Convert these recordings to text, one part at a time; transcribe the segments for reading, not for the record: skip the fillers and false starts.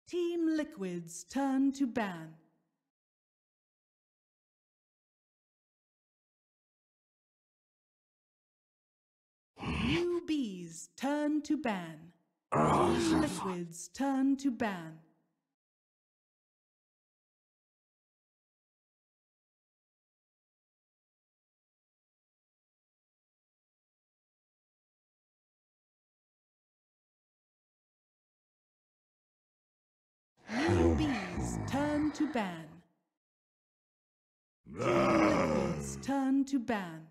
Team Liquid's turn to ban. Newbee's turn to ban. Team Liquid's turn to ban. Newbee's turn to ban. Team Liquid's turn to ban.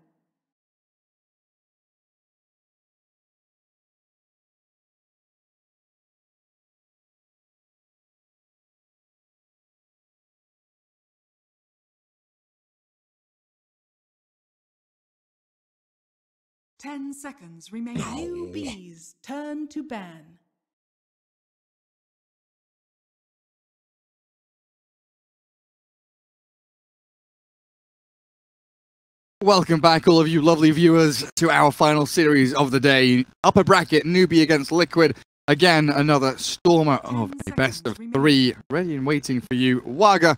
Ten seconds remain. Newbee's turn to ban. Welcome back, all of you lovely viewers, to our final series of the day. Upper bracket, Newbee against Liquid. Again, another stormer of a best of three, ready and waiting for you. Waga,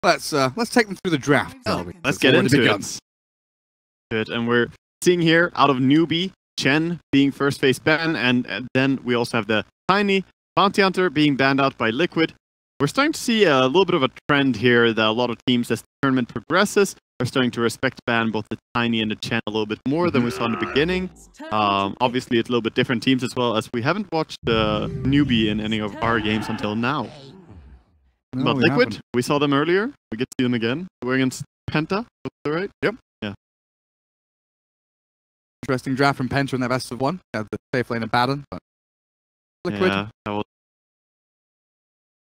let's take them through the draft. Let's get into it. Good, and we're seeing here out of Newbee, Chen being first phase ban, and then we also have the Tiny Bounty Hunter being banned out by Liquid. We're starting to see a little bit of a trend here that a lot of teams, as the tournament progresses, are starting to respect ban both the Tiny and the Chen a little bit more than we saw in the beginning. Obviously, it's a little bit different teams as well, as we haven't watched Newbee in any of our games until now. No, but Liquid, we saw them earlier. We get to see them again. We're against Penta, is that right? Yep. Yeah. Interesting draft from Penta in their best of one. Had the safe lane of Baden, but Liquid. Yeah,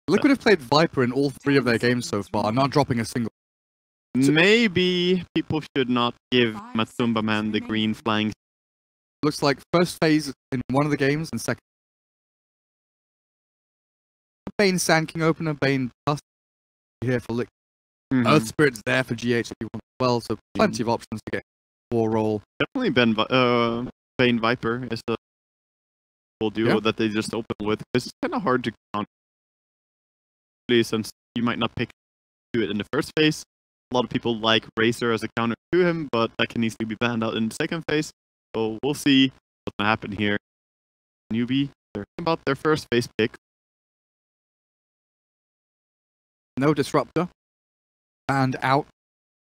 Liquid have played Viper in all three of their games so far, not dropping a single. Maybe people should not give Matsumba Man the green flying. Looks like first phase in one of the games and second. Bane Sand King opener, Bane Dust here for Liquid. Earth Spirit's there for GH if you want as well, so plenty of options to get war roll. Definitely Bane Viper is the full duo that they just open with. It's kind of hard to count, since you might not pick to it in the first phase. A lot of people like Razor as a counter to him, but that can easily be banned out in the second phase. So we'll see what's going to happen here. Newbee, they're about their first phase pick. No Disruptor. And out.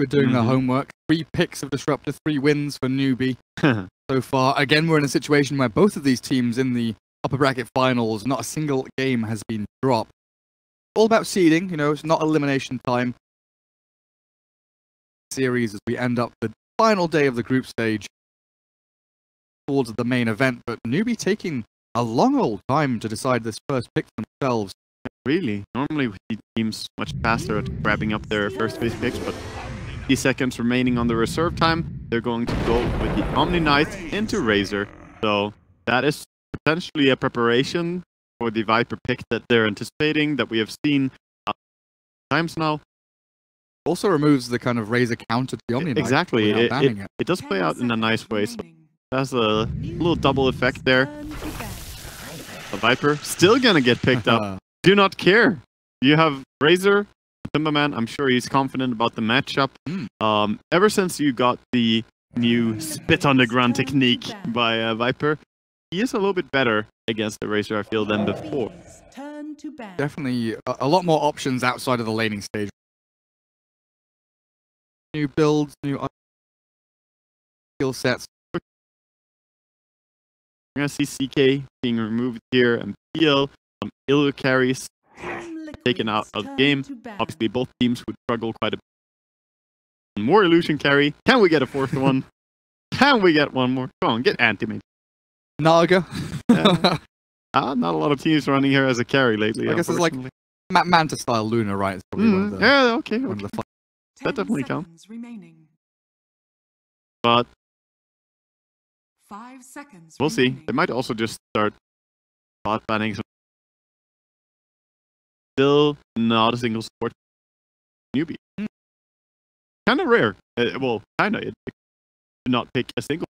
We're doing the homework. 3 picks of Disruptor, 3 wins for Newbee so far. Again, we're in a situation where both of these teams in the upper bracket finals, not a single game has been dropped. All about seeding, you know, it's not elimination time. Series as we end up the final day of the group stage towards the main event, but Newbee taking a long old time to decide this first pick for themselves. Really? Normally we see teams much faster at grabbing up their first phase picks, but 50 seconds remaining on the reserve time. They're going to go with the Omni Knight into Razor. So that is potentially a preparation for the Viper pick that they're anticipating, that we have seen times now. Also removes the kind of Razor counter to the Omni Knight. Exactly. It does play out in a nice way. So that's a little double effect there. The Viper still gonna get picked up. Do not care. You have Razor, Timberman. I'm sure he's confident about the matchup. Ever since you got the new spit on the ground technique by Viper, he is a little bit better against the Razor, I feel, than before. Definitely a lot more options outside of the laning stage. New builds, new skill sets. We're gonna see CK being removed here, and PL, Illu carries taken out of the game. Obviously, both teams would struggle quite a bit. More illusion carry. Can we get a fourth one? Can we get one more? Come on, get Anti-Mage. Naga. Not a lot of teams running here as a carry lately. I guess it's like Manta style Luna, right? It's probably one of the, yeah, okay. One of the that definitely counts. But 5 seconds we'll see. They might also just start bot banning some. Still not a single support Newbee. Kind of rare. Well, kind of. Not pick a single.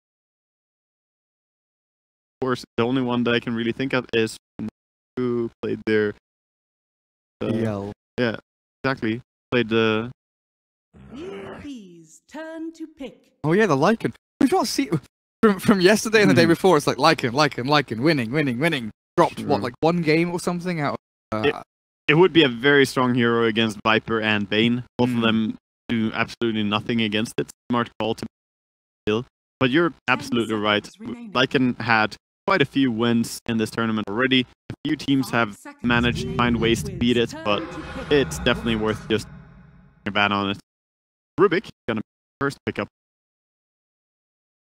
Of course, the only one that I can really think of is who played their ESL. Yeah, exactly. Played the. Newbee's turn to pick. Oh yeah, the Lycan. We've not seen from yesterday and the day before. It's like Lycan, winning. Dropped what, like one game or something out of. It would be a very strong hero against Viper and Bane. Both of them do absolutely nothing against it. Smart call to kill. But you're absolutely right. Lycan had quite a few wins in this tournament already. A few teams have managed to find ways to beat it, but it's definitely worth just a ban on it. Rubik gonna first pick up.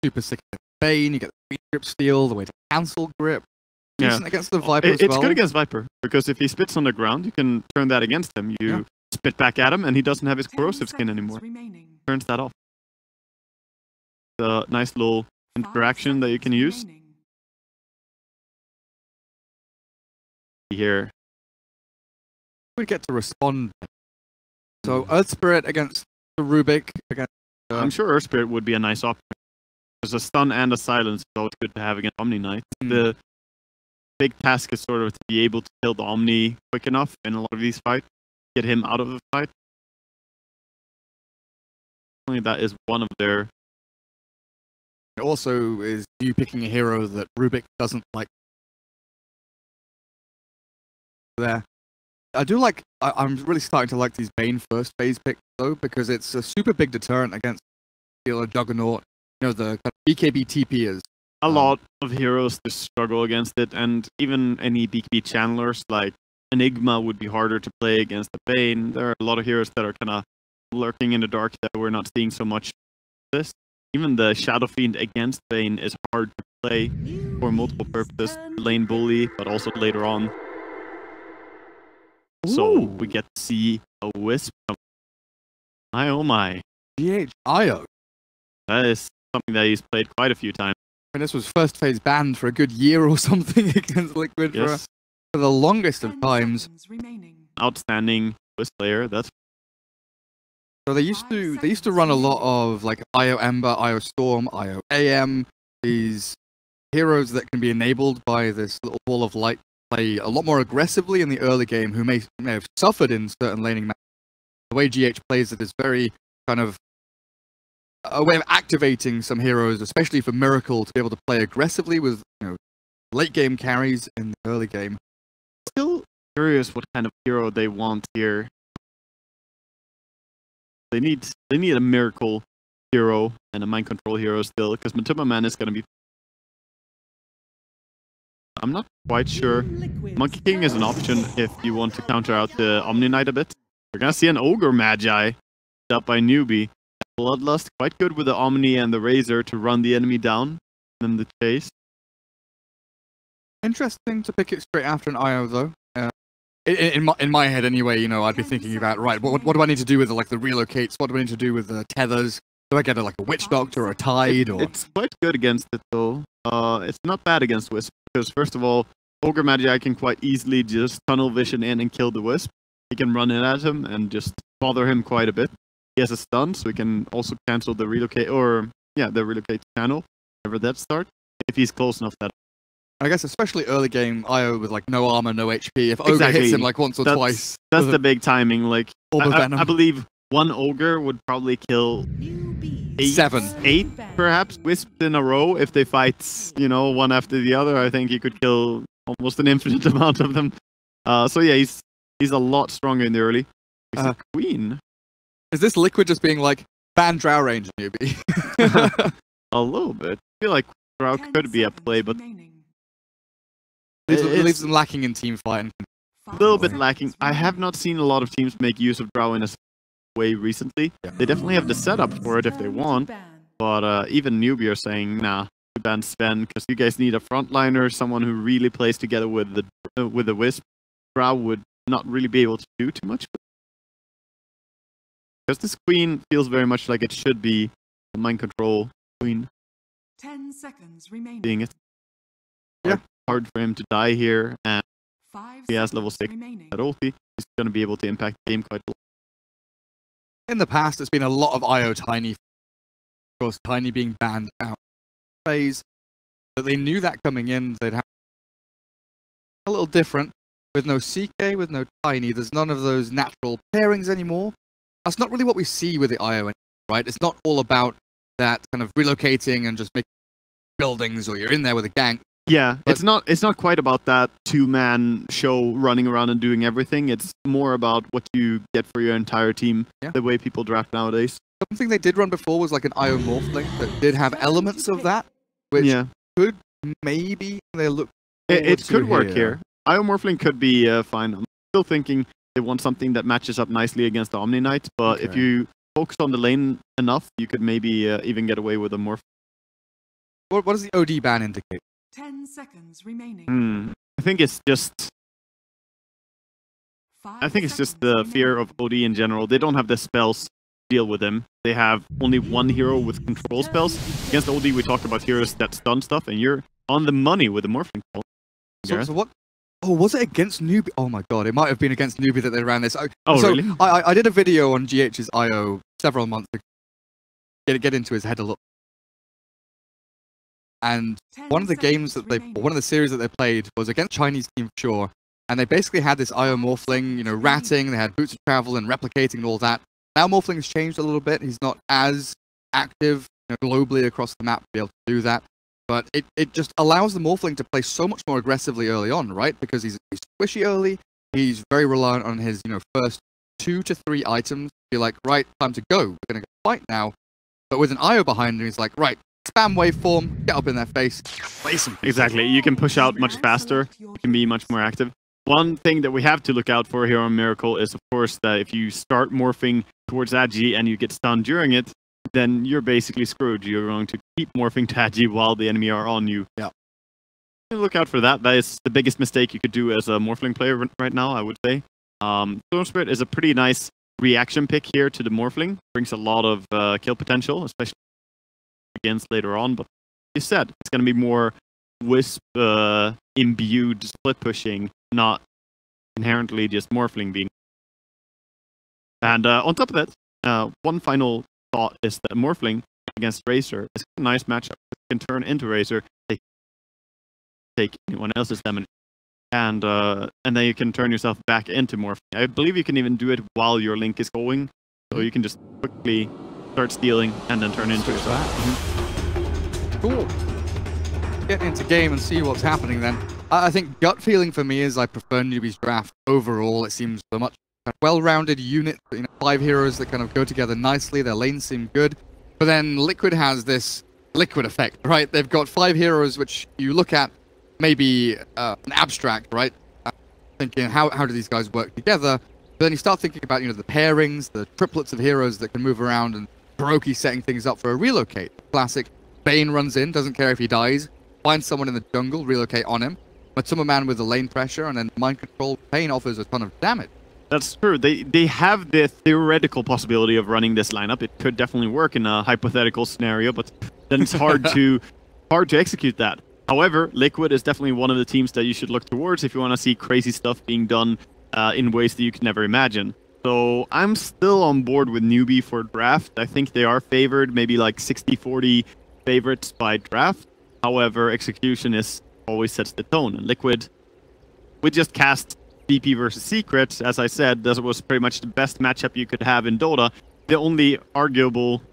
Super sick Bane. You get the grip steal, the way to cancel grip. Decent against the Viper as well. It's good against Viper, because if he spits on the ground, you can turn that against him. You spit back at him, and he doesn't have his corrosive skin anymore. Turns that off. The nice little interaction that you can use. Here. We get to respond. So Earth Spirit against the Rubik. Against, I'm sure Earth Spirit would be a nice option. There's a stun and a silence, so it's good to have against Omni Knight. The big task is sort of to be able to kill the Omni quick enough in a lot of these fights, get him out of the fight. Only that is one of their. It also is you picking a hero that Rubik doesn't like. There, I do like. I'm really starting to like these Bane first phase picks though, because it's a super big deterrent against a Juggernaut. You know, the kind of BKB TPers. A lot of heroes just struggle against it, and even any BKB channelers like Enigma would be harder to play against the Bane. There are a lot of heroes that are kind of lurking in the dark that we're not seeing so much. This, even the Shadow Fiend against Bane is hard to play for multiple purposes. Lane bully, but also later on. So we get to see a Wisp. My oh my. GHIO. That is something that he's played quite a few times. And this was first phase banned for a good year or something against Liquid for the longest of times. Outstanding Wisp player. That's so they used to run a lot of like IO Ember, IO Storm, IO AM. These heroes that can be enabled by this little ball of light play a lot more aggressively in the early game, who may have suffered in certain laning matches. The way GH plays it is very kind of a way of activating some heroes, especially for Miracle, to be able to play aggressively with late game carries in the early game. Still curious what kind of hero they want here. They need a Miracle hero and a Mind Control hero still, because Matuma Man is going to be. I'm not quite sure. Monkey King is an option if you want to counter out the Omni Knight a bit. We're going to see an Ogre Magi up by Newbee. Bloodlust, quite good with the Omni and the Razor to run the enemy down in the chase. Interesting to pick it straight after an IO though. In my head anyway, I'd be thinking about, right, what do I need to do with the relocates? What do I need to do with the tethers? Do I get a Witch Doctor or a Tide? It's quite good against it though. It's not bad against Wisp, because first of all, Ogre Magi can quite easily just tunnel vision in and kill the Wisp. He can run in at him and just bother him quite a bit. He has a stun, so we can also cancel the relocate, the relocate channel, whenever that starts, if he's close enough. That I guess especially early game IO with no armor, no HP. If Ogre hits him once or twice, that's the big timing. I believe one Ogre would probably kill 8 perhaps Wisps in a row if they fight, one after the other. I think he could kill almost an infinite amount of them. So yeah, he's a lot stronger in the early. He's a Queen. Is this Liquid just being ban Drow range Newbee? A little bit. I feel like Drow could be a play, but it leaves them lacking in team fighting. A little bit lacking. I have not seen a lot of teams make use of Drow in a way recently. They definitely have the setup for it if they want, but even Newbee are saying, nah, ban Sven, because you guys need a frontliner, someone who really plays together with the Wisp. Drow would not really be able to do too much. Because this Queen feels very much like it should be a Mind Control Queen. 10 seconds remaining. Seeing it. Hard for him to die here, and he has level 6 at ulti. He's going to be able to impact the game quite a lot. In the past, it's been a lot of IO Tiny. Of course, Tiny being banned out phase. But they knew that coming in, they'd have a little different. with no CK, with no Tiny, there's none of those natural pairings anymore. That's not really what we see with the IO anymore, right? It's not all about that kind of relocating and just making buildings, or you're in there with a gang. Yeah, but it's not quite about that two-man show running around and doing everything. It's more about what you get for your entire team, the way people draft nowadays. Something they did run before was like an IO Morphling that did have elements of that, which could maybe they look. It could work here. IO Morphling could be fine. I'm still thinking they want something that matches up nicely against the Omni Knight, but if you focus on the lane enough, you could maybe even get away with a Morph. What does the OD ban indicate? 10 seconds remaining. I think it's just. I think it's just the fear of OD in general. They don't have the spells to deal with him. They have only one hero with control spells. Against OD, we talk about heroes that stun stuff, and you're on the money with the Morphling. So what? Oh, was it against Newbee? Oh my god, it might have been against Newbee that they ran this. Really? I did a video on GH's IO several months ago. Get into his head a little. And one of the games that one of the series that they played was against Chinese team for sure. And they basically had this IO Morphling, you know, ratting, they had boots of travel and replicating and all that. Now Morphling has changed a little bit. He's not as active, you know, globally across the map to be able to do that. But it just allows the Morphling to play so much more aggressively early on, right? Because he's squishy early, he's very reliant on his, you know, first 2 to 3 items. You're like, right, time to go. We're going to go fight now. But with an IO behind him, he's like, right, spam waveform, get up in their face, play some. Exactly, you can push out much faster, you can be much more active. One thing that we have to look out for here on Miracle is, of course, that if you start morphing towards Agi and you get stunned during it, then you're basically screwed. You're going to keep morphing to Agi while the enemy are on you. Yeah. Look out for that. That is the biggest mistake you could do as a Morphling player right now, I would say. Storm Spirit is a pretty nice reaction pick here to the Morphling. Brings a lot of kill potential, especially against later on. But like you said, it's going to be more Wisp imbued split pushing, not inherently just Morphling being. And on top of that, one final thought is that Morphling against Razor is a nice matchup. It can turn into Razor, take anyone else's damage, and then you can turn yourself back into Morphling. I believe you can even do it while your Link is going, so you can just quickly start stealing and then turn into yourself. Cool. Get into game and see what's happening then. I think gut feeling for me is I prefer Newbee's draft overall. It seems a much well-rounded unit, you know, 5 heroes that kind of go together nicely. Their lanes seem good. But then Liquid has this Liquid effect, right? They've got 5 heroes which you look at maybe an abstract, right? Thinking, how do these guys work together? But then you start thinking about, you know, the pairings, the triplets of heroes that can move around, and Baroki setting things up for a relocate. Classic. Bane runs in, doesn't care if he dies, finds someone in the jungle, relocate on him. But some man with the lane pressure, and then mind control. Bane offers a ton of damage. That's true. They have the theoretical possibility of running this lineup. It could definitely work in a hypothetical scenario, but then it's hard to execute that. However, Liquid is definitely one of the teams that you should look towards if you want to see crazy stuff being done in ways that you could never imagine. So I'm still on board with Newbee for draft. I think they are favored, maybe like 60-40 favorites by draft. However, execution is always sets the tone. And Liquid, we just cast BP versus Secret. As I said, that was pretty much the best matchup you could have in Dota. The only arguable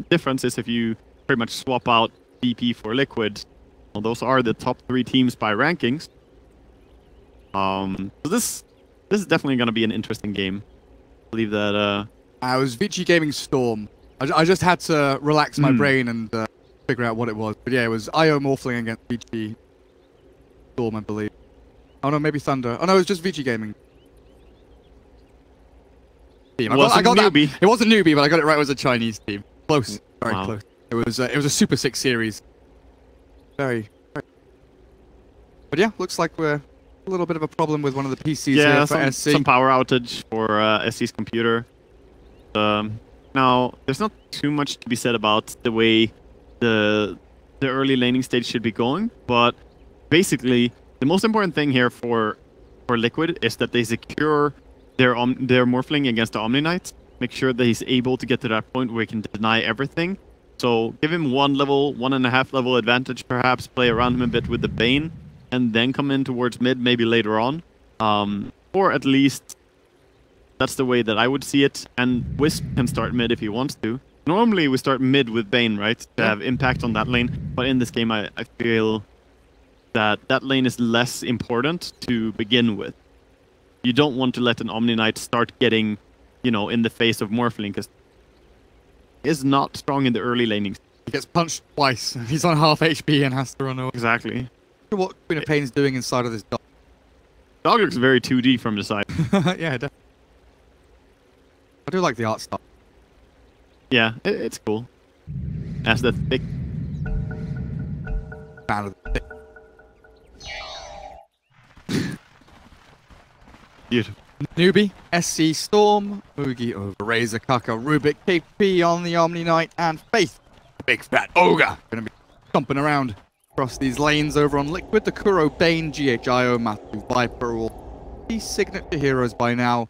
difference is if you pretty much swap out BP for Liquid. Well, those are the top 3 teams by rankings. So this is definitely going to be an interesting game. I believe that... it was Vici Gaming Storm. I just had to relax my brain and figure out what it was. But yeah, it was IO Morphling against Vici Storm, I believe. Oh no, maybe Thunder. Oh no, it was just Vici Gaming. Team. I got Newbee. It wasn't Newbee, but I got it right. It was a Chinese team. Close. Very close. It was a Super 6 series. Very. But yeah, looks like we're a little bit of a problem with one of the PCs here for SC. Some power outage for SC's computer. Now, there's not too much to be said about the way the early laning stage should be going, but basically, the most important thing here for Liquid is that they secure their Morphling against the Omni Knight. Make sure that he's able to get to that point where he can deny everything. So give him 1.5 level advantage, perhaps play around him a bit with the Bane, and then come in towards mid, maybe later on. Or at least that's the way that I would see it. And Wisp can start mid if he wants to. Normally we start mid with Bane, right? To have impact on that lane. But in this game, I feel that lane is less important to begin with. You don't want to let an Omni Knight start getting, you know, in the face of Morphling, because is not strong in the early laning. He gets punched twice. He's on half HP and has to run away. Exactly. What Queen of Pain is doing inside of this dog. Dog looks very 2D from the side. Yeah, definitely. I do like the art style. Yeah, it's cool. As that thick. Fan of the thick. Beautiful. Newbee, SC Storm, Oogie over Razor, Kaka, Rubik, KP on the Omni Knight, and Faith, big fat ogre. Gonna be stomping around across these lanes over on Liquid, the Kuro, Bane, GHIO, Matthew, Viper, all these signature heroes by now.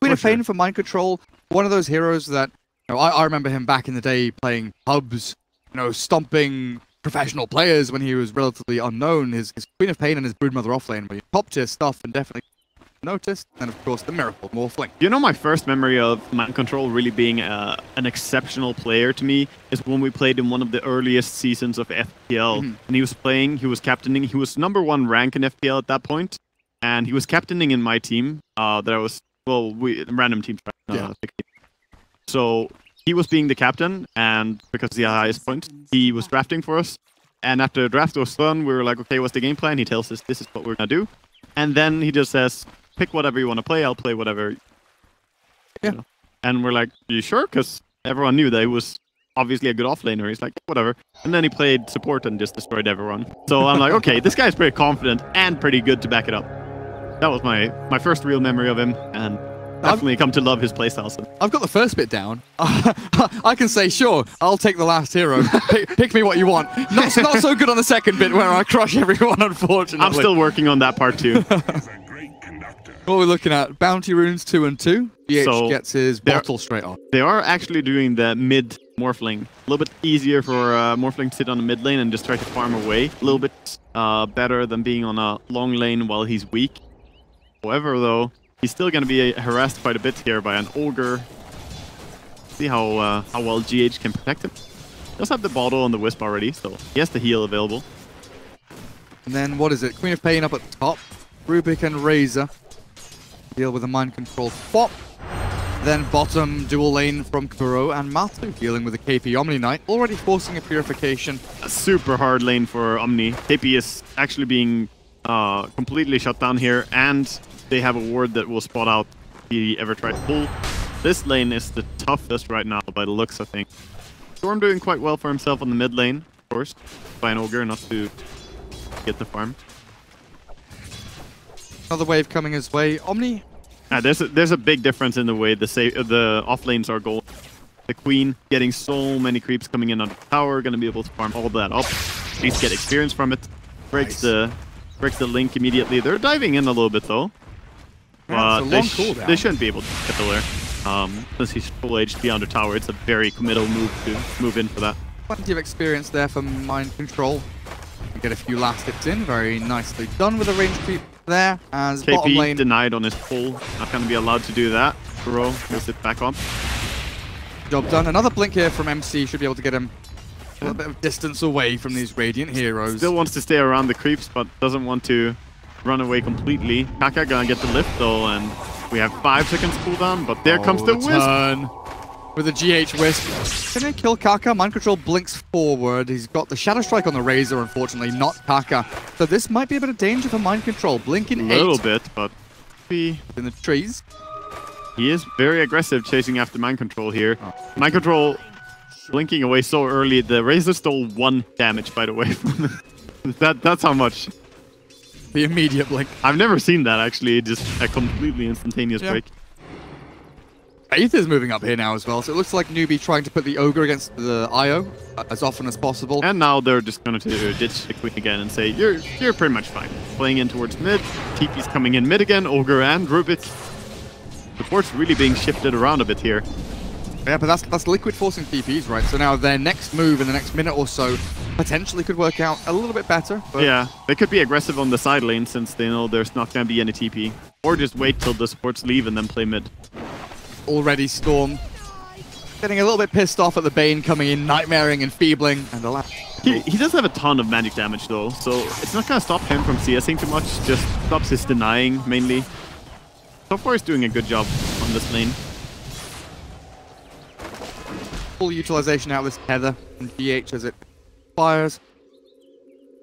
Queen of Pain for Mind Control, one of those heroes that, you know, I remember him back in the day playing pubs, you know, stomping professional players when he was relatively unknown. His Queen of Pain and his Broodmother offlane were top tier stuff and definitely noticed, and of course the Miracle Morphling. You know, my first memory of Mind Control really being an exceptional player to me is when we played in one of the earliest seasons of FPL. And he was playing, he was captaining, he was #1 rank in FPL at that point, and he was captaining in my team that I was, well, random teams, right? So he was being the captain, and because he had the highest points, he was drafting for us. And after the draft was done, we were like, okay, what's the game plan? He tells us this is what we're gonna do. And then he just says, pick whatever you want to play, I'll play whatever. Yeah. You know. And we're like, you sure? Because everyone knew that he was obviously a good offlaner. He's like, whatever. And then he played support and just destroyed everyone. So I'm like, okay, this guy's pretty confident and pretty good to back it up. That was my first real memory of him, and definitely come to love his playstyle. So. I've got the first bit down. I can say, sure, I'll take the last hero. Pick me what you want. Not so good on the second bit where I crush everyone, unfortunately. I'm still working on that part too. What we're looking at, Bounty Runes 2 and 2. BH gets his bottle straight off. They are actually doing the mid Morphling. A little bit easier for Morphling to sit on the mid lane and just try to farm away. A little bit better than being on a long lane while he's weak. However, though, he's still going to be harassed quite a bit here by an Ogre. See how well GH can protect him. He does have the bottle and the Wisp already, so he has the heal available. And then, what is it? Queen of Pain up at the top. Rubik and Razor deal with a Mind Control Fop. Then bottom dual lane from Kuro and Matu dealing with a KP Omni Knight, already forcing a purification. A super hard lane for Omni. KP is actually being completely shut down here, and they have a ward that will spot out if he ever tries to pull. This lane is the toughest right now by the looks, I think. Storm doing quite well for himself on the mid lane, of course, by an Ogre not to get the farm. Another wave coming his way. Omni. There's a big difference in the way the off lanes are going. The Queen getting so many creeps coming in on the tower, gonna be able to farm all that up. At least get experience from it. Breaks the link immediately. They're diving in a little bit though. Yeah, they shouldn't be able to get the lair. Since he's full HP under tower, it's a very committal move to move in for that. Plenty of experience there for Mind Control. We get a few last hits in, very nicely done with a range creep there. As KP bottom lane denied on his pull, not going to be allowed to do that. Kuro moves it back on. Job done. Another blink here from MC should be able to get him a little bit of distance away from these Radiant heroes. Still wants to stay around the creeps, but doesn't want to run away completely. Kaka gonna get the lift though, and we have 5 seconds cooldown, but there comes the Wisp. Turn with a GH Wisp. Can he kill Kaka? Mind Control blinks forward. He's got the Shadow Strike on the Razor, unfortunately, not Kaka. So this might be a bit of danger for Mind Control. Blinking 8. A little bit, but in the trees. He is very aggressive chasing after Mind Control here. Mind Control blinking away so early. The Razor stole 1 damage, by the way. That's how much. The immediate blink. I've never seen that, actually. Just a completely instantaneous break. Faith is moving up here now as well, so it looks like Newbee trying to put the Ogre against the IO as often as possible. And now they're just going to ditch the Queen again and say, you're pretty much fine. Playing in towards mid. TP's coming in mid again. Ogre and Rubik. The port's really being shifted around a bit here. Yeah, but that's Liquid forcing TPs, right? So now their next move in the next minute or so potentially could work out a little bit better. But yeah, they could be aggressive on the side lane since they know there's not going to be any TP. Or just wait till the supports leave and then play mid. Already Storm getting a little bit pissed off at the Bane coming in, nightmaring and feebling, and the last. He does have a ton of magic damage though, so it's not gonna stop him from CSing too much, just stops his denying mainly. So far he's doing a good job on this lane. Full utilization out of this tether from GH as it fires.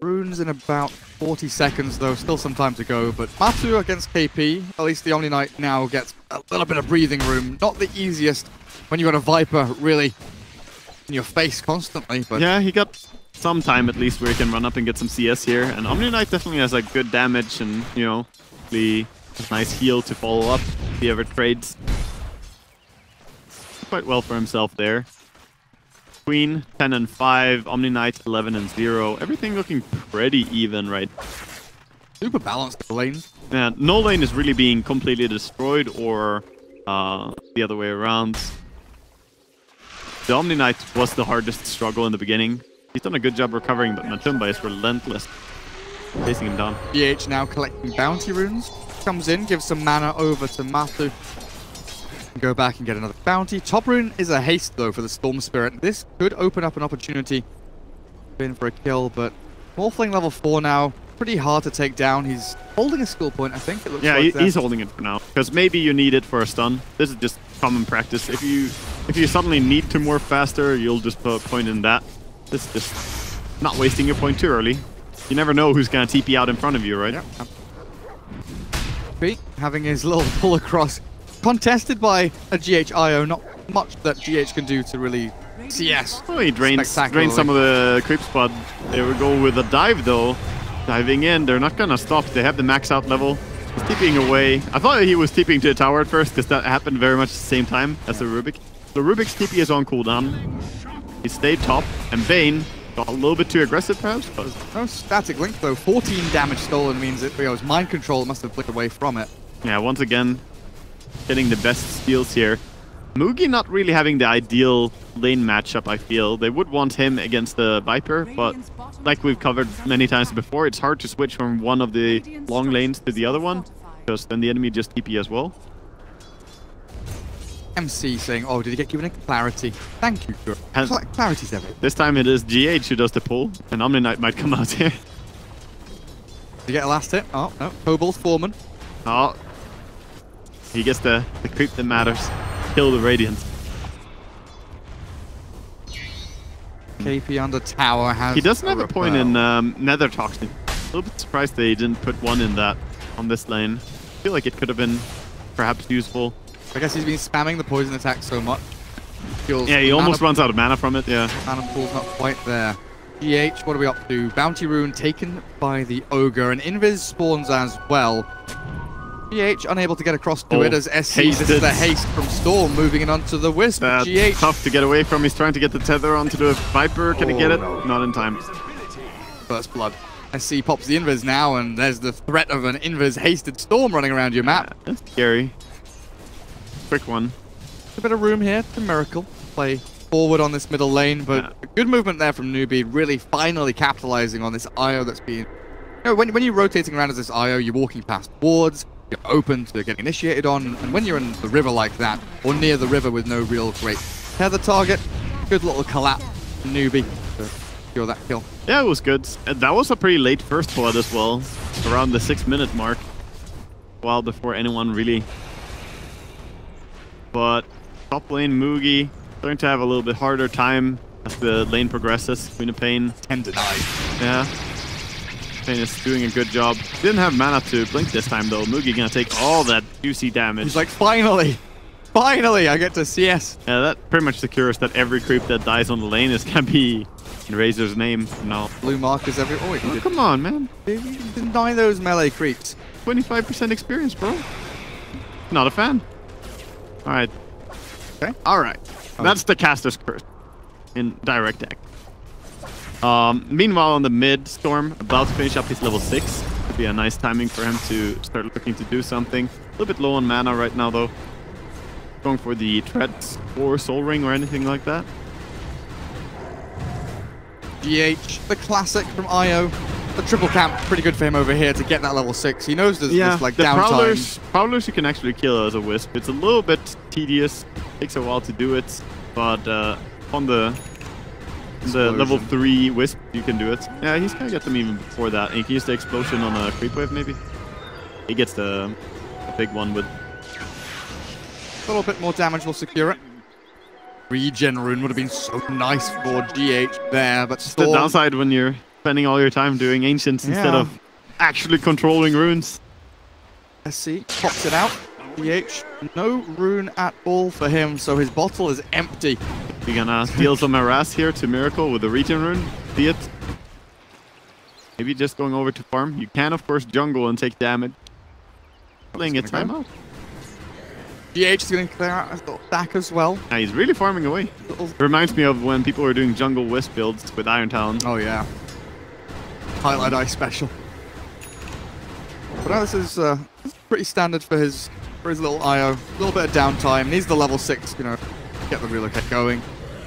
Runes in about 40 seconds though, still some time to go, but Matu against KP, at least the Omni Knight now gets a little bit of breathing room. Not the easiest when you got a Viper really in your face constantly, but... Yeah, he got some time at least where he can run up and get some CS here, and Omni Knight definitely has like good damage and, you know, a nice heal to follow up if he ever trades. Quite well for himself there. Queen 10 and 5, Omni Knight 11 and 0. Everything looking pretty even, right? Super balanced lanes. Yeah, no lane is really being completely destroyed or the other way around. The Omni Knight was the hardest struggle in the beginning. He's done a good job recovering, but Matumba is relentless, chasing him down. GH now collecting bounty runes. Comes in, gives some mana over to Matu. Go back and get another bounty. Top rune is a haste though for the Storm Spirit. This could open up an opportunity in for a kill, but Morphling level 4 now. Pretty hard to take down. He's holding a skill point, I think. It looks like he's holding it for now. Because maybe you need it for a stun. This is just common practice. If you suddenly need to morph faster, you'll just put a point in that. This is just not wasting your point too early. You never know who's going to TP out in front of you, right? Yep. Having his little pull across. Contested by a GH IO. Not much that GH can do to really CS. Oh, he drains some of the creep spot. There we go with a dive though. Diving in. They're not going to stop. They have the max out level. He's TPing away. I thought he was TPing to the tower at first because that happened very much at the same time as the Rubik. The Rubik's TP is on cooldown. He stayed top, and Bane got a little bit too aggressive perhaps. But... No static link though. 14 damage stolen means it was mind control. Must have flicked away from it. Yeah, once again, getting the best steals here. Mugi not really having the ideal lane matchup, I feel. They would want him against the Viper, but like we've covered many times before, it's hard to switch from one of the long lanes to the other one, because then the enemy just TP as well. MC saying, oh, did he get given a clarity? Thank you, girl. Clarity's everything. This time it is GH who does the pull, and Omni Knight might come out here. Did you get a last hit? Oh, no. Kobold's Foreman. Oh. He gets the creep that matters. Kill the Radiant. KP under tower has... He doesn't have a point in Nether Toxin. A little bit surprised they didn't put one in that on this lane. I feel like it could have been perhaps useful. I guess he's been spamming the poison attack so much. Yeah, he almost runs out of mana from it, yeah. Mana pool's not quite there. GH, what are we up to? Bounty rune taken by the Ogre, and Invis spawns as well. GH unable to get across to it as SC. This is the haste from Storm moving in onto the Wisp. That's GH tough to get away from. He's trying to get the tether onto the Viper. Can he get it? No. Not in time. First blood. SC pops the Invis now, and there's the threat of an Invis hasted Storm running around your map. Yeah, that's scary. Quick one. A bit of room here to Miracle. Play forward on this middle lane, but good movement there from Newbee, really finally capitalizing on this IO that's been... You know, when you're rotating around as this IO, you're walking past wards, you're open to getting initiated on, and when you're in the river like that, or near the river with no real great tether target, good little collapse from Newbee to secure that kill. Yeah, it was good. That was a pretty late first blood as well, around the 6-minute mark, well before anyone really... But top lane Mugi starting to have a little bit harder time as the lane progresses. Queen of Pain 10 denied. Yeah. Pain is doing a good job. Didn't have mana to blink this time though. Mugi gonna take all that juicy damage. He's like, finally! Finally, I get to CS. Yeah, that pretty much secures that every creep that dies on the lane is gonna be in Razor's name now. Blue markers every... Oh, come on, man. Deny those melee creeps. 25% experience, bro. Not a fan. Alright. Okay. Alright. That's the caster's curse in direct deck. Meanwhile, on the mid, Storm about to finish up his level 6. Could be a nice timing for him to start looking to do something. A little bit low on mana right now, though. Going for the Treads or Soul Ring or anything like that. GH, the classic from IO. The triple camp, pretty good for him over here to get that level 6. He knows there's like the downtime. Prowlers you can actually kill as a Wisp. It's a little bit tedious. Takes a while to do it, but on the level 3 Wisp, you can do it. Yeah, he's gonna get them even before that. And he can use the explosion on a creep wave, maybe. He gets the big one with a little bit more damage will secure it. Regen rune would have been so nice for GH there, but Storm... the downside when you're spending all your time doing ancients instead of actually controlling runes. SC pops it out. GH, no rune at all for him, so his bottle is empty. We're gonna deal some harass here to Miracle with the regen rune. See it? Maybe just going over to farm. You can, of course, jungle and take damage. Playing a timeout. GH is going to clear out his little stack as well. Yeah, he's really farming away. It reminds me of when people were doing jungle Wisp builds with Iron Talon. Oh, yeah. Highlight Eye special. But now this is pretty standard for his little IO. A little bit of downtime. Needs the level 6, you know, get the relocate going.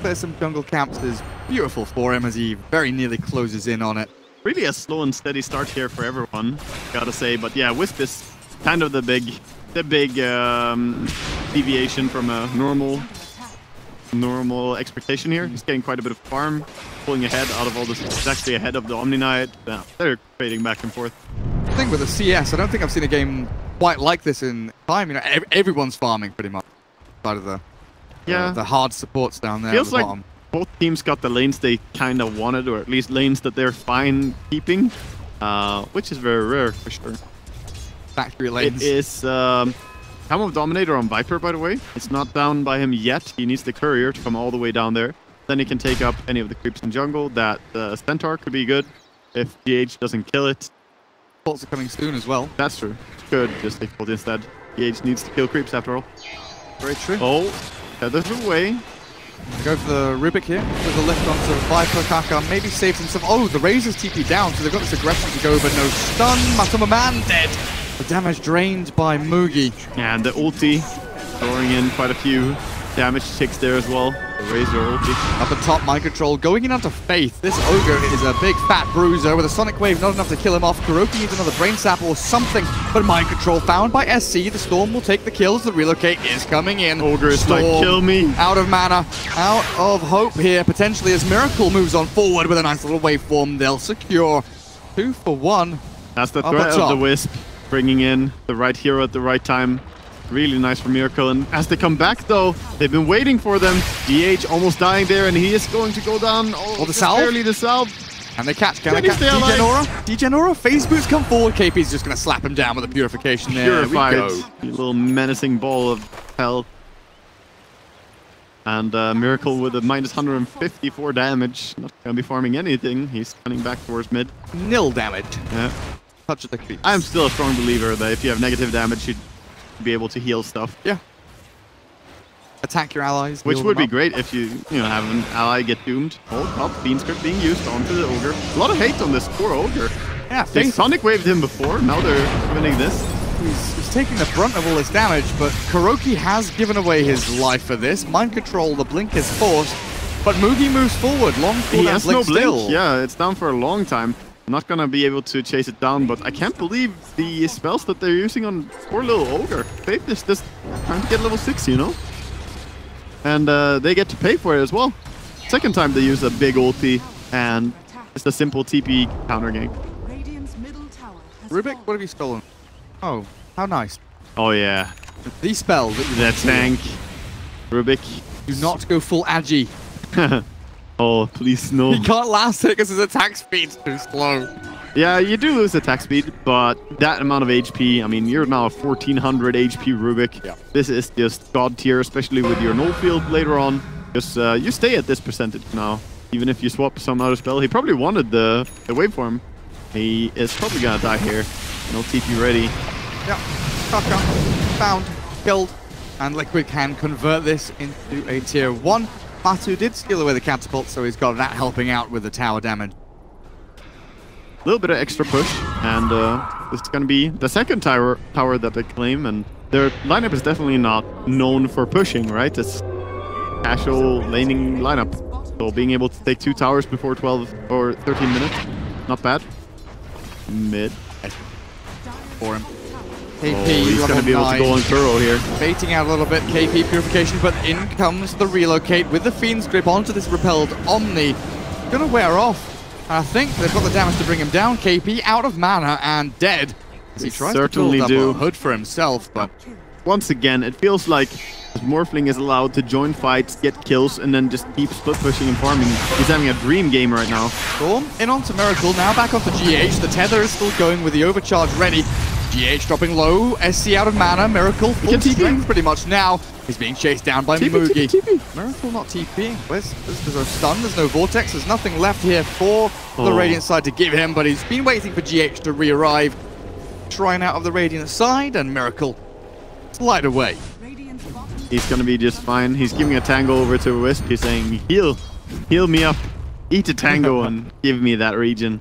There's some jungle camps. Is beautiful for him as he very nearly closes in on it. Really a slow and steady start here for everyone, gotta say. But yeah, Wisp is kind of the big deviation from a normal expectation here. He's getting quite a bit of farm, pulling ahead out of all this. He's actually ahead of the Omni Knight. Yeah, they're trading back and forth. The thing with the CS, I don't think I've seen a game quite like this in time. You know, everyone's farming pretty much. Side of the hard supports down there. Feels at the like bottom. Both teams got the lanes they kind of wanted, or at least lanes that they're fine keeping, which is very rare for sure. Factory lanes. It is Helm of Dominator on Viper, by the way. It's not down by him yet. He needs the Courier to come all the way down there. Then he can take up any of the creeps in jungle. That Centaur could be good if GH doesn't kill it. Bolts are coming soon as well. That's true. Could just take Bolt instead. GH needs to kill creeps after all. Very true. Oh, feathers away. Go for the Rubik here. With the lift onto Viper. Kaka maybe saves himself. Oh, the Razor's TP down, so they've got this aggression to go, but no stun. Matuma Man dead. The damage drained by Mugi. And the ulti throwing in quite a few damage ticks there as well. The Razor ulti. Up at top, Mind Control going in onto Faith. This Ogre is a big fat bruiser with a Sonic Wave not enough to kill him off. Kuroki needs another Brain Sap or something, but Mind Control found by SC. The Storm will take the kills. The relocate is coming in. Ogre is Storm, like, kill me. Out of mana, out of hope here, potentially as Miracle moves on forward with a nice little waveform. They'll secure 2 for 1. That's the threat of the Wisp. Bringing in the right hero at the right time. Really nice for Miracle. And as they come back, though, they've been waiting for them. DH almost dying there, and he is going to go down. Oh, the salve? Barely the salve. And they catch. Can they catch Degenora? Phase Boots come forward. KP's just going to slap him down with a Purification there. Purified. You little menacing ball of hell. And Miracle with a minus 154 damage. Not going to be farming anything. He's running back towards mid. Nil damage. Yeah. Touch of the creeps. I'm still a strong believer that if you have negative damage, you'd be able to heal stuff. Yeah. Attack your allies. Which would be great if you have an ally get doomed. Oh, Bean Script being used onto the Ogre. A lot of hate on this poor Ogre. Yeah, they Sonic Waved him before. Now they're winning this. He's taking the brunt of all this damage, but Kuroki has given away his life for this. Mind Control, the blink is forced, but Mugi moves forward. Long cooldown. He has no blink. Still. Yeah, it's down for a long time. I'm not gonna be able to chase it down, but I can't believe the spells that they're using on poor little Ogre. Faith is just trying to get level 6, you know? And they get to pay for it as well. Second time they use a big ulti, and it's a simple TP counter gank. Rubik, what have you stolen? Oh, how nice. Oh yeah. The spell that tank. Rubik. Do not go full Agi. Oh, please no. He can't last it because his attack speed's too slow. Yeah, you do lose attack speed, but that amount of HP, I mean, you're now a 1400 HP Rubik. Yeah. This is just god tier, especially with your null field later on. Because you stay at this percentage now, even if you swap some other spell. He probably wanted the waveform. He is probably gonna die here. No TP ready. Yeah, Kaka, found, killed, and Liquid can convert this into a tier 1. Batu did steal away the catapult, so he's got that helping out with the tower damage. A little bit of extra push, and this is going to be the second tower that they claim, and their lineup is definitely not known for pushing, right? It's casual laning lineup, so being able to take 2 towers before 12 or 13 minutes, not bad. mid. For him. Oh, KP, he's going to be able to go on thorough here. Baiting out a little bit, KP purification, but in comes the relocate with the Fiend's Grip onto this repelled Omni. Gonna wear off. And I think they've got the damage to bring him down. KP out of mana and dead. As he tries certainly to build do. up a hood for himself, but once again, it feels like Morphling is allowed to join fights, get kills, and then just keep split pushing and farming. He's having a dream game right now. Storm in onto Miracle, now back onto GH. The tether is still going with the overcharge ready. GH dropping low, SC out of mana, Miracle full strength pretty much now. He's being chased down by Mugi. Miracle not TPing. There's no stun, there's no vortex, there's nothing left here for the Radiant side to give him, but he's been waiting for GH to re-arrive. Shrine out of the Radiant side, and Miracle slide away. He's gonna be just fine. He's giving a tango over to Wisp. He's saying, heal me up, eat a tango and give me that region.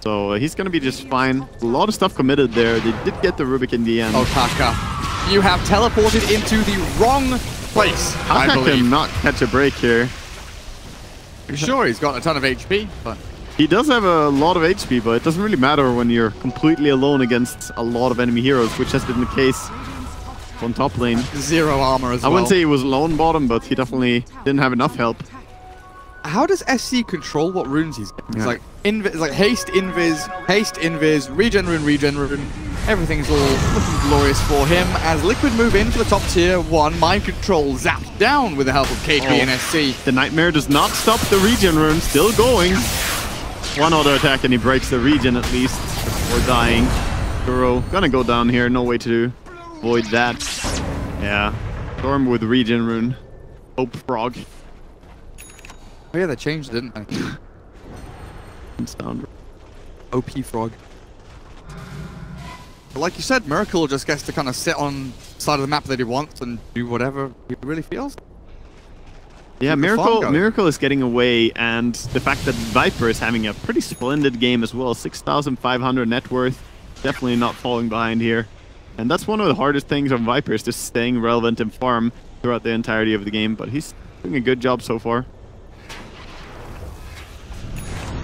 So he's gonna be just fine. A lot of stuff committed there. They did get the Rubik in the end. Oh, Kaka, you have teleported into the wrong place, I Kaka believe. cannot catch a break here. Sure, he's got a ton of HP, but he does have a lot of HP, but it doesn't really matter when you're completely alone against a lot of enemy heroes, which has been the case on top lane. Zero armor as well. I wouldn't say he was alone bottom, but he definitely didn't have enough help. How does SC control what runes he's getting? It's like it's like haste, invis, regen rune. Everything's all looking glorious for him as Liquid move into the top tier 1. Mind control zapped down with the help of KP and SC. The Nightmare does not stop the regen rune, still going. One auto attack and he breaks the regen at least before dying. Kuro gonna go down here, no way to avoid that. Yeah, Storm with regen rune. Hope Frog. Oh yeah, they changed, didn't they? Sound. OP Frog. But like you said, Miracle just gets to kind of sit on the side of the map that he wants and do whatever he really feels. Yeah, Miracle is getting away, and the fact that Viper is having a pretty splendid game as well. 6,500 net worth. Definitely not falling behind here. And that's one of the hardest things on Viper, is just staying relevant in farm throughout the entirety of the game. But he's doing a good job so far.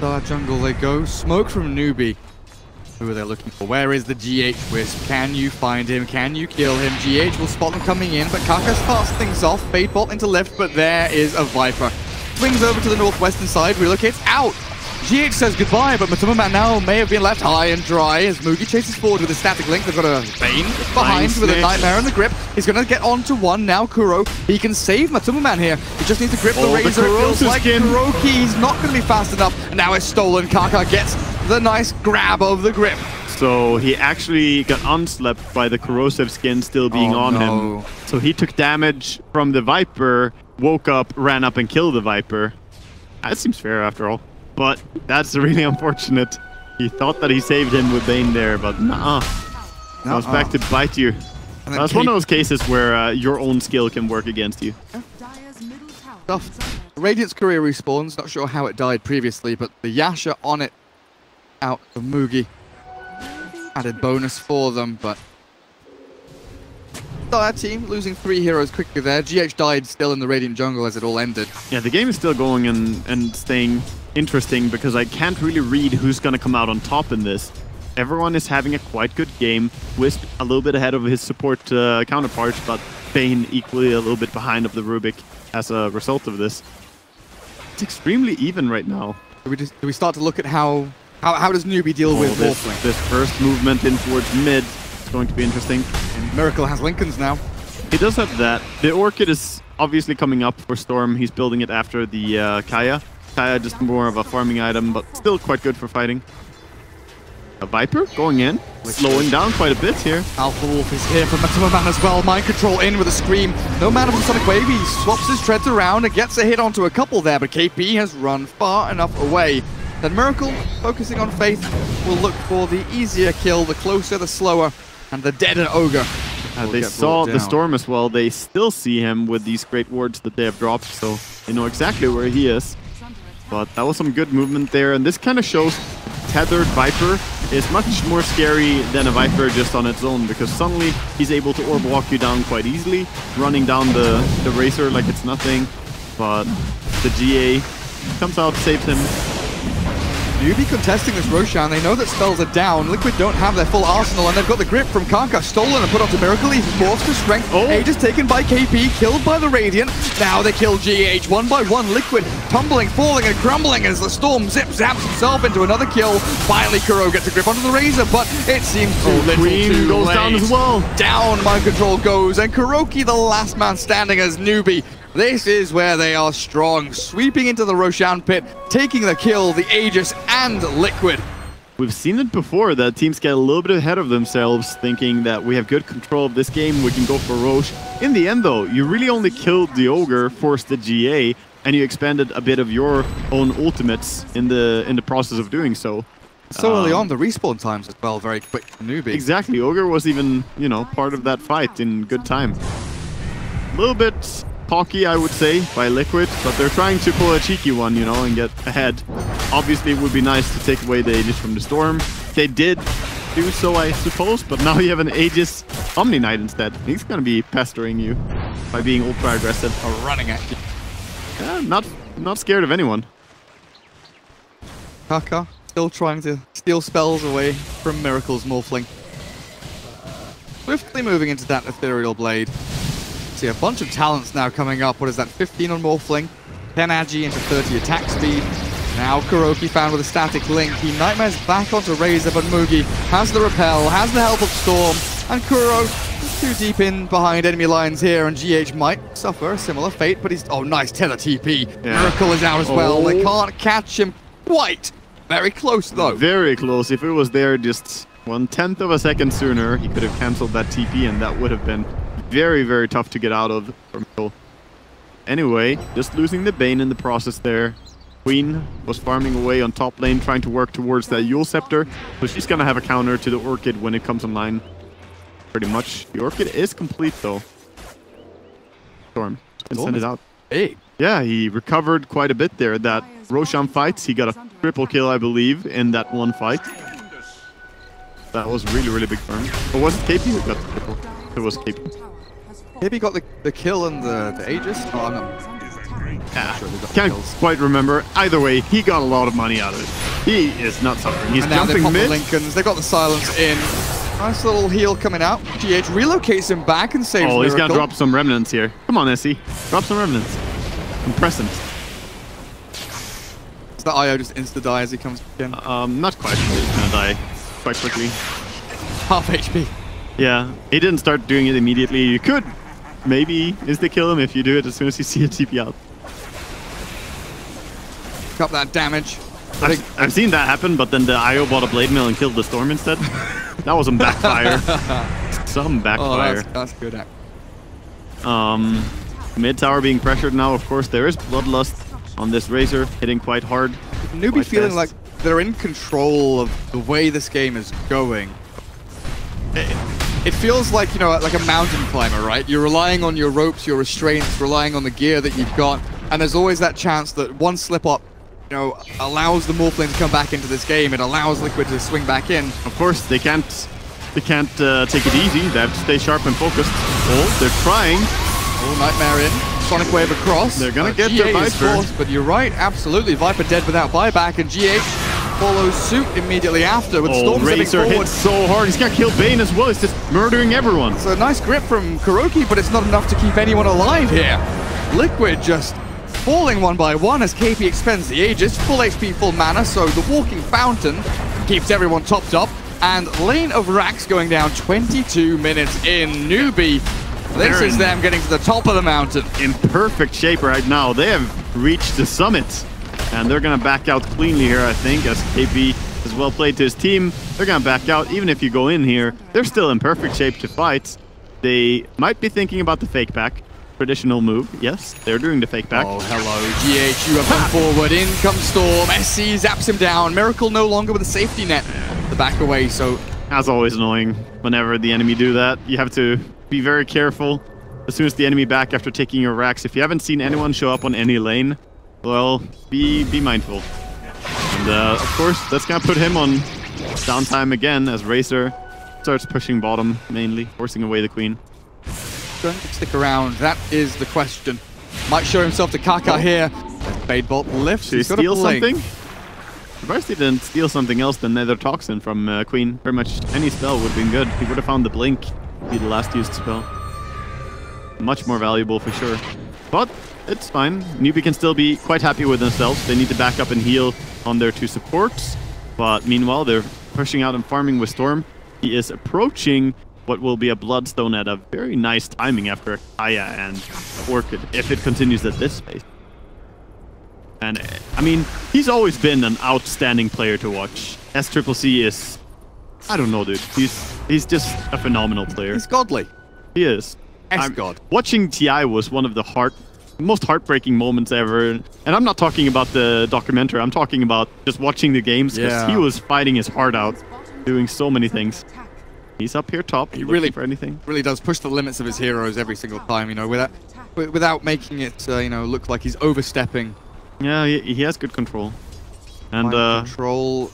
Dark jungle they go. Smoke from Newbee. Who are they looking for? Where is the GH Wisp? Can you find him? Can you kill him? GH will spot them coming in, but Kaka starts things off. Fade bot into left, but there is a Viper. Swings over to the northwestern side, relocates out. GH says goodbye, but Matuma Man now may have been left high and dry as Mugi chases forward with a static link. They've got a Bane behind with a Nightmare in the grip. He's going to get onto one now. Kuro, he can save Matuma Man here. He just needs to grip the Razor. It feels like Kuroki's not going to be fast enough. And now it's stolen. Kaka gets the nice grab of the grip. So he actually got unslept by the corrosive skin still being on him. So he took damage from the Viper, woke up, ran up and killed the Viper. That seems fair after all. But that's really unfortunate. He thought that he saved him with Bane there, but nah. Now it's back to bite you. That's one of those cases where your own skill can work against you. Radiant's career respawns. Not sure how it died previously, but the Yasha on it out of Mugi. Added bonus for them, but Dire team losing 3 heroes quickly there. GH died still in the Radiant jungle as it all ended. Yeah, the game is still going and staying interesting because I can't really read who's going to come out on top in this. Everyone is having a quite good game. Wisp a little bit ahead of his support counterparts, but Bane equally a little bit behind of the Rubik as a result of this. It's extremely even right now. Do we start to look at how does Newbee deal with Morphling? This first movement in towards mid is going to be interesting. And Miracle has Lincolns now. He does have that. The Orchid is obviously coming up for Storm. He's building it after the Kaya. Kaya just more of a farming item, but still quite good for fighting. A Viper going in, slowing down quite a bit here. Alpha Wolf is here for Matuma Man as well. Mind control in with a scream. No mana from Sonic Wave. He swaps his treads around and gets a hit onto a couple there, but KP has run far enough away. Then Miracle, focusing on Faith, will look for the easier kill, the closer, the slower, and the deader Ogre. They saw the Storm as well. They still see him with these great wards that they have dropped, so they know exactly where he is. But that was some good movement there, and this kind of shows tethered Viper is much more scary than a Viper just on its own, because suddenly he's able to orb walk you down quite easily, running down the Razor like it's nothing. But the GA comes out, saves him. Newbee contesting this Roshan. They know that spells are down. Liquid don't have their full arsenal, and they've got the grip from Kaka stolen and put onto Miracle. He's morphed to strength. Aegis taken by KP, killed by the Radiant. Now they kill GH one by one. Liquid tumbling, falling, and crumbling as the Storm zip-zaps himself into another kill. Finally, Kuro gets a grip onto the Razor, but it seems too little too goes late. down as well. Down, mind control goes, and Kuroki, the last man standing as Newbee. This is where they are strong, sweeping into the Roshan pit, taking the kill, the Aegis, and Liquid. We've seen it before, that teams get a little bit ahead of themselves, thinking that we have good control of this game, we can go for Roche. In the end, though, you really only killed the Ogre, forced the GA, and you expanded a bit of your own ultimates in the process of doing so. So early on, the respawn times as well, very quick for Newbee. Exactly, Ogre was even, you know, part of that fight in good time. A little bit cocky, I would say, by Liquid, but they're trying to pull a cheeky one, you know, and get ahead. Obviously, it would be nice to take away the Aegis from the Storm. They did do so, I suppose, but now you have an Aegis Omni Knight instead. He's going to be pestering you by being ultra aggressive. Or running at you. Yeah, not scared of anyone. Kaka still trying to steal spells away from Miracle's Morphling. Swiftly moving into that Ethereal Blade. See a bunch of talents now coming up. What is that? 15 on Morphling, 10 Agi into 30 attack speed. Now Kuroki found with a static link. He nightmares back onto Razor, but Mugi has the repel, has the help of Storm, and Kuro is too deep in behind enemy lines here, and GH might suffer a similar fate, but he's... Oh, nice tether TP. Yeah. Miracle is out as well. They can't catch him quite. Very close, though. Very close. If it was there just 1/10 of a second sooner, he could have cancelled that TP, and that would have been very, very tough to get out of for Miracle. Anyway, just losing the Bane in the process there. Queen was farming away on top lane, trying to work towards that Yule Scepter, so she's gonna have a counter to the Orchid when it comes online. Pretty much. The Orchid is complete, though. Storm can send it out. Big. Yeah, he recovered quite a bit there. That Roshan fight, he got a triple kill, I believe, in that one fight. That was really, really big for him. Or was it KP who got the triple? It was KP. KP got the kill and the Aegis? Oh, no. Can't quite remember. Either way, he got a lot of money out of it. He is not suffering. He's jumping mid. Lincolns. They got the silence in. Nice little heal coming out. GH relocates him back and saves Miracle. He's gonna drop some remnants here. Come on, SE. Drop some remnants. Impress him. Does the IO just insta-die as he comes back in? Not quite. He's gonna die quite quickly. Half HP. Yeah, he didn't start doing it immediately. You could maybe insta-kill him if you do it as soon as you see a TP out. Got that damage. I've seen that happen, but then the IO bought a Blade Mill and killed the Storm instead. That was some backfire. Some backfire. Oh, that's good. Mid tower being pressured now, of course. There is Bloodlust on this Razor, hitting quite hard. Newbee feeling like they're in control of the way this game is going. It feels like, you know, like a mountain climber, right? You're relying on your ropes, your restraints, relying on the gear that you've got, and there's always that chance that one slip up, you know, allows the Morphling to come back into this game. It allows Liquid to swing back in. Of course, they can't take it easy. They have to stay sharp and focused. Oh, they're trying. Oh, Nightmare in. Sonic Wave across. They're gonna get the Viper. Forced, but you're right, absolutely. Viper dead without buyback, and GH follows suit immediately after with Storm Razor hits so hard. He's gonna kill Bane as well. He's just murdering everyone. It's a nice grip from Kuroki, but it's not enough to keep anyone alive here. Liquid just falling one by one as KP expends the Aegis. Full HP, full mana, so the Walking Fountain keeps everyone topped up. And Lane of Rax going down 22 minutes in. Newbee. This is them getting to the top of the mountain. In perfect shape right now. They have reached the summit. And they're going to back out cleanly here, I think, as KP is well played to his team. They're going to back out. Even if you go in here, they're still in perfect shape to fight. They might be thinking about the fake back. Traditional move. Yes, they're doing the fake back. Oh, hello. GH, you have gone forward. In comes Storm. SC zaps him down. Miracle no longer with a safety net. The back away, so... As always annoying whenever the enemy do that. You have to be very careful as soon as the enemy back after taking your racks. If you haven't seen anyone show up on any lane, well, be mindful. And of course, that's gonna put him on downtime again as Razor starts pushing bottom mainly, forcing away the Queen. Going to stick around, that is the question. Might show himself to Kaka here. Fade Bolt lifts. Should he steal something? Surprised he didn't steal something else than Nether Toxin from Queen. Pretty much any spell would have been good. He would have found the Blink, be the last used spell. Much more valuable for sure. But it's fine. Newbee can still be quite happy with themselves. They need to back up and heal on their 2 supports. But meanwhile, they're pushing out and farming with Storm. He is approaching what will be a Bloodstone at a very nice timing after Kaya and Orchid, if it continues at this pace. And, I mean, he's always been an outstanding player to watch. SCCC is... I don't know, dude. He's just a phenomenal player. He's godly. He is. God. Watching TI was one of the most heartbreaking moments ever. And I'm not talking about the documentary. I'm talking about just watching the games, because he was fighting his heart out, doing so many things. He's up here top. He really for anything. Really does push the limits of his heroes every single time, you know, without making it, you know, look like he's overstepping. Yeah, he has good control. And control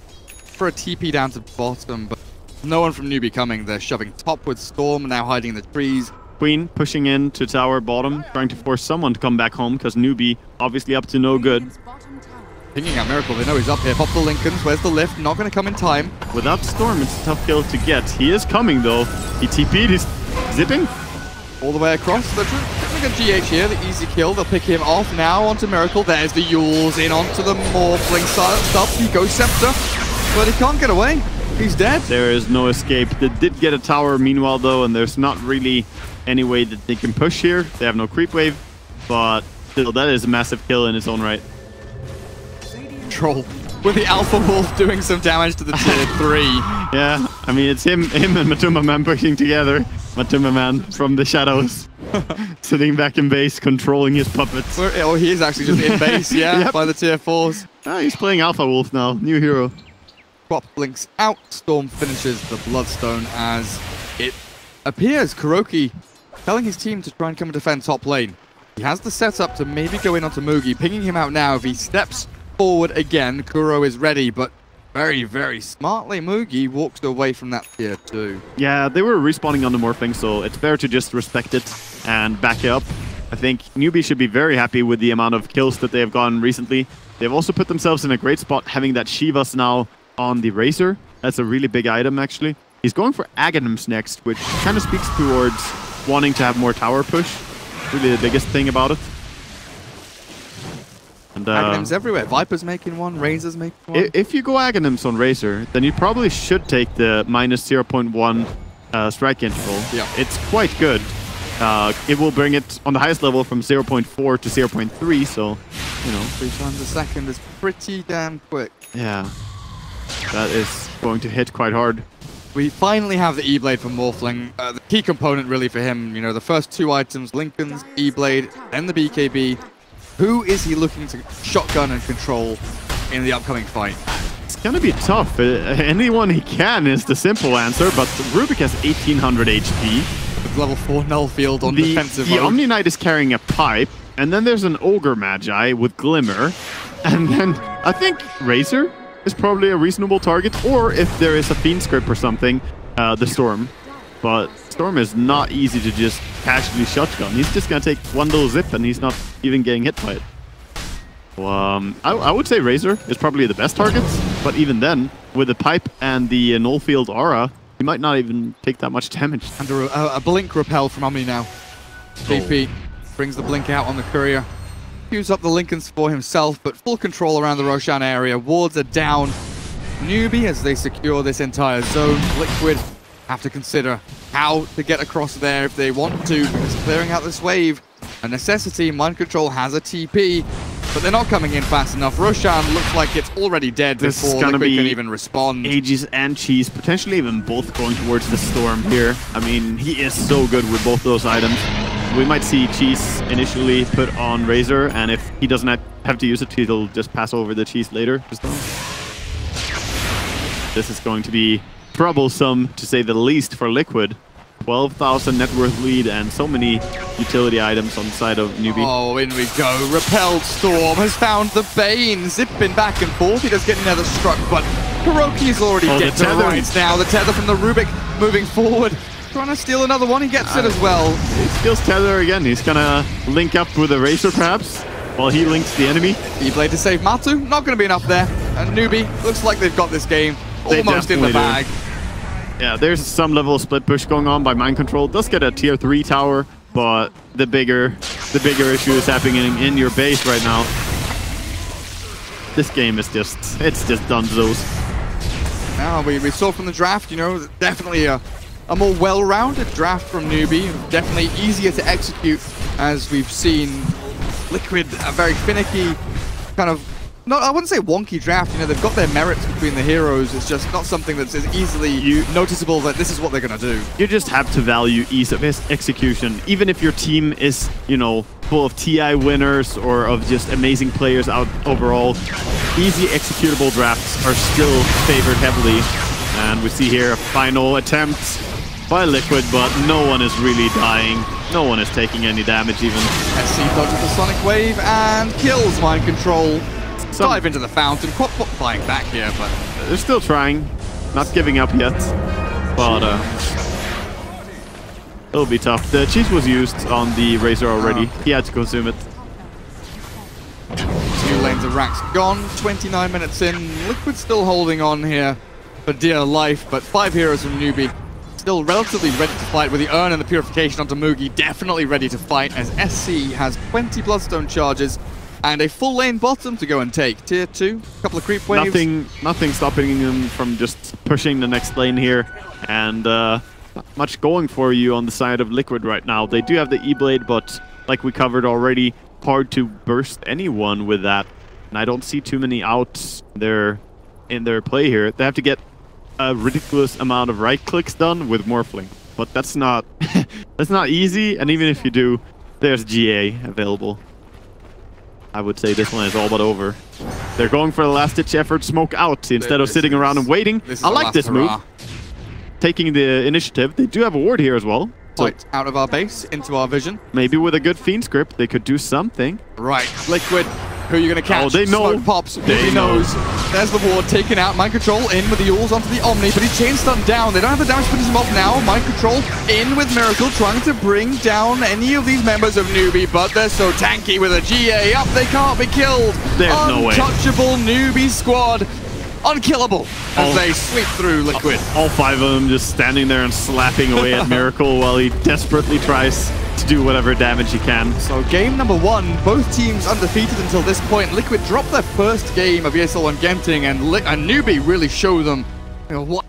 for a TP down to bottom, but no one from Newbee coming. They're shoving top with Storm, now hiding in the trees. Queen pushing in to tower bottom, trying to force someone to come back home, because Newbee obviously up to no good. Pinging out Miracle, they know he's up here. Pop the Lincolns, where's the lift? Not going to come in time. Without Storm, it's a tough kill to get. He is coming though. He TP'd, he's zipping. All the way across. They're trying to get GH here, the easy kill. They'll pick him off now onto Miracle. There's the Yules in onto the Morphling stuff. He goes Scepter, but he can't get away. He's dead. There is no escape. They did get a tower meanwhile though, and there's not really any way that they can push here. They have no creep wave, but still, that is a massive kill in its own right. Troll with the Alpha Wolf doing some damage to the tier 3. Yeah, I mean, it's him and Matuma Man pushing together. Matuma Man from the shadows, sitting back in base, controlling his puppets. Oh, he is actually just in base, yeah, by the tier 4s. He's playing Alpha Wolf now, new hero. Swap blinks out, Storm finishes the Bloodstone as it appears Kuroki telling his team to try and come and defend top lane. He has the setup to maybe go in onto Mugi, pinging him out now. If he steps forward again, Kuro is ready, but very, very smartly, Mugi walks away from that tier 2. Yeah, they were respawning on the Morphling, so it's fair to just respect it and back it up. I think Newbee should be very happy with the amount of kills that they have gotten recently. They've also put themselves in a great spot, having that Shivas now on the Razor. That's a really big item, actually. He's going for Aghanims next, which kind of speaks towards wanting to have more tower push. Really the biggest thing about it. And Aghanims everywhere. Viper's making one, Razor's making one. If you go Aghanims on Razor, then you probably should take the minus 0.1 strike interval. Yeah. It's quite good. It will bring it on the highest level from 0.4 to 0.3, so, you know. 3 times a second is pretty damn quick. Yeah. That is going to hit quite hard. We finally have the E-Blade for Morphling. The key component really for him, you know, the first 2 items, Lincoln's E-Blade, then the BKB. Who is he looking to shotgun and control in the upcoming fight? It's going to be tough. Anyone he can is the simple answer, but Rubik has 1800 HP. With level 4 Null Field on defensive mode. The Omni Knight is carrying a pipe, and then there's an Ogre Magi with Glimmer, and then I think Razor is probably a reasonable target, or if there is a Fiend Script or something, the Storm. But Storm is not easy to just casually shotgun. He's just going to take one little zip and he's not even getting hit by it. Well, I would say Razor is probably the best target, but even then, with the pipe and the Nullfield aura, he might not even take that much damage. And a Blink Repel from Omni now. BP brings the Blink out on the Courier. Queues up the Lincolns for himself, but full control around the Roshan area. Wards are down. Newbee, as they secure this entire zone. Liquid have to consider how to get across there if they want to, because clearing out this wave, a necessity. Mind Control has a TP, but they're not coming in fast enough. Roshan looks like it's already dead before Liquid can even respond. Aegis and Cheese, potentially even both going towards the Storm here. I mean, he is so good with both those items. We might see Cheese initially put on Razor, and if he doesn't have to use it, he'll just pass over the Cheese later. This is going to be troublesome, to say the least, for Liquid. 12,000 net worth lead and so many utility items on the side of Newbee. Oh, in we go. Repelled Storm has found the Bane. Zipping back and forth. He does get another struck, but Kuroki's already get to right now. The tether from the Rubik moving forward. Trying to steal another one. He gets it as well. He steals tether again. He's gonna link up with a Razor perhaps, while he links the enemy. E-Blade to save Matu. Not going to be enough there. And Newbee, looks like they've got this game almost in the bag. Yeah, there's some level of split push going on by Mind Control. Does get a tier 3 tower, but the bigger issue is happening in your base right now. This game is it's just done to those. Now, we saw from the draft, you know, definitely a more well-rounded draft from Newbee. Definitely easier to execute, as we've seen Liquid, a very finicky, kind of, I wouldn't say wonky draft. You know, they've got their merits between the heroes. It's just not something that's as easily noticeable that this is what they're going to do. You just have to value ease of execution. Even if your team is, you know, full of TI winners or of just amazing players out overall, easy executable drafts are still favored heavily. And we see here a final attempt by Liquid, but no one is really dying. No one is taking any damage even. SC dodges the Sonic Wave and kills Mind Control. Dive into the fountain, quite flying back here, but they're still trying, not giving up yet. But it'll be tough. The cheese was used on the Razor already. He had to consume it. 2 lanes of racks gone. 29 minutes in. Liquid still holding on here for dear life, but 5 heroes from Newbee still relatively ready to fight with the Urn and the Purification onto Mugi. Definitely ready to fight, as SC has 20 Bloodstone charges and a full lane bottom to go and take. Tier 2, a couple of creep waves. Nothing stopping them from just pushing the next lane here. And not much going for you on the side of Liquid right now. They do have the E-Blade, but like we covered already, hard to burst anyone with that. And I don't see too many outs there in their play here. They have to get a ridiculous amount of right clicks done with Morphling. But that's not that's not easy, and even if you do, there's GA available. I would say this one is all but over. They're going for the last-ditch effort, smoke out, instead of sitting around and waiting. I like this move. Taking the initiative. They do have a ward here as well. Right out of our base, into our vision. Maybe with a good Fiend script, they could do something. Right, Liquid, who are you going to catch? Oh, they know. Smoke pops, Newbee knows. There's the ward taken out. Mind Control in with the Yules onto the Omni, but he's chain stunned down. They don't have the damage to finish him off now. Mind Control in with Miracle, trying to bring down any of these members of Newbee, but they're so tanky with a GA up, they can't be killed. There's no way. Untouchable Newbee squad. Unkillable as they sweep through Liquid. All 5 of them just standing there and slapping away at Miracle while he desperately tries to do whatever damage he can. So game number 1, both teams undefeated until this point. Liquid dropped their first game of ESL on Genting, and Newbee really showed them, you know, what